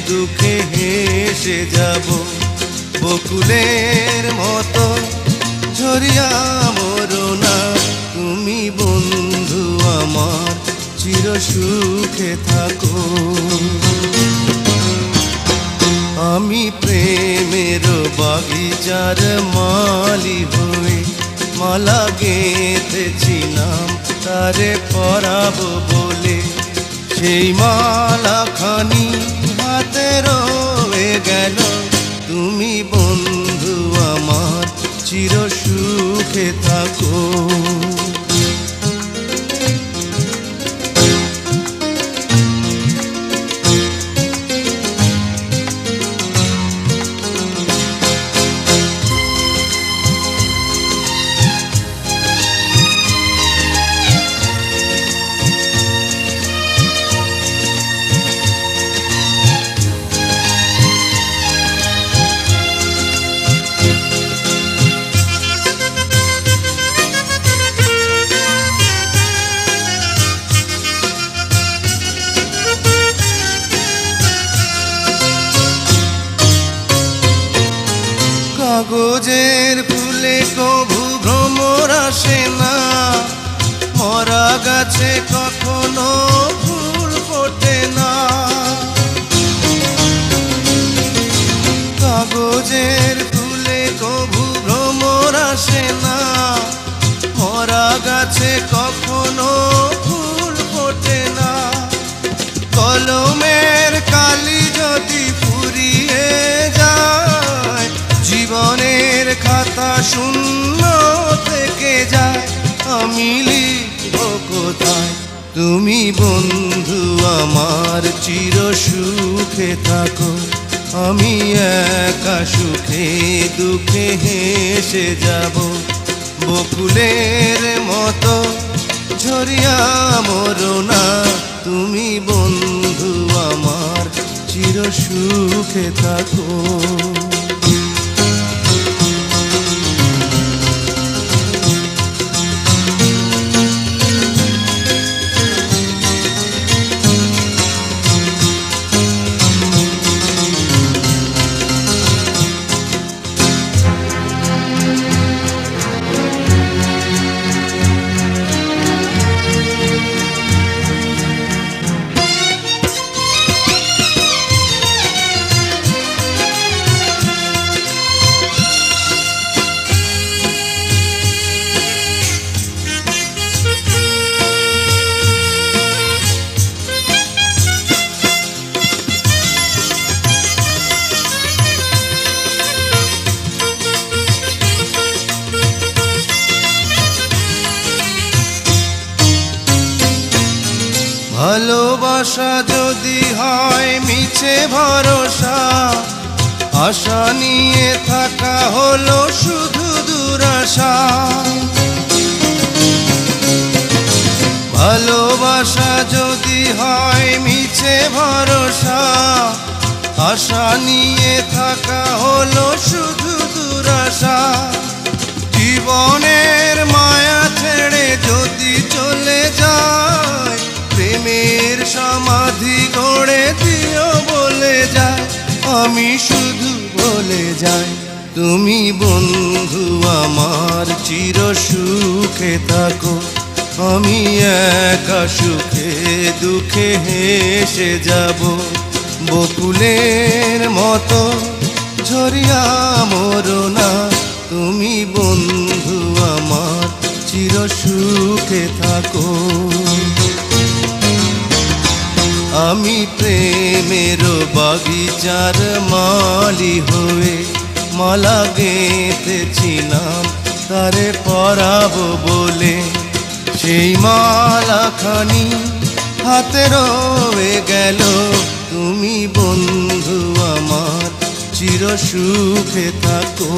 দুঃখে হেসে যাব, বকুলের মতো ঝরিয়া মরো না তুমি বন্ধু আমার, চির সুখে থাকো। আমি প্রেমের বাগিচার মালি হয়ে মালা গেঁথেছিলাম তারে পরাবো বলে, সেই মালা খানি হাতে রয়ে গেল, তুমি বন্ধু আমার চির সুখে থাকো। কাগজের ফুলে কভু ভ্রমর আসে না, মরা গাছে কখনো ফুল ফোটে না। কাগজের ফুলে কভু ভ্রমর আসে না, মরা গাছে কখনো ফুল ফোটে না। কলমের কালি যদি ফুরিয়ে যায়, জীবনের খাতা শূন্য থেকে যায়, আমি লিখব কোথায় তুমি বন্ধু আমার চির সুখে থাকো। আমি একা সুখে দুঃখে হেসে যাব, বকুলের মতো ঝরিয়া মরো না তুমি বন্ধু আমার, চির সুখে থাকো। ভালোবাসা যদি হয় মিছে ভরসা, আশা নিয়ে থাকা হলো শুধু দুরাশা। ভালোবাসা যদি হয় মিছে ভরসা, আশা নিয়ে থাকা হলো শুধু দুরাশা। জীবনের মায়া ছেড়ে যদি চলে যায়, প্রেমের সমাধি গড়ে দিও বলে যায়, আমি শুধু বলে যাই তুমি বন্ধু আমার চির সুখে থাকো। আমি একা সুখে দুঃখে হেসে যাব, বকুলের মতো ঝরিয়া মরো না তুমি বন্ধু আমার, চির সুখে থাকো। আমি প্রেমের বাগিচার মালি হয়ে মালা গেঁথেছিলাম তারে পরাবো বলে, সেই মালা খানি হাতে রয়ে গেল, তুমি বন্ধু আমার চির সুখে থাকো।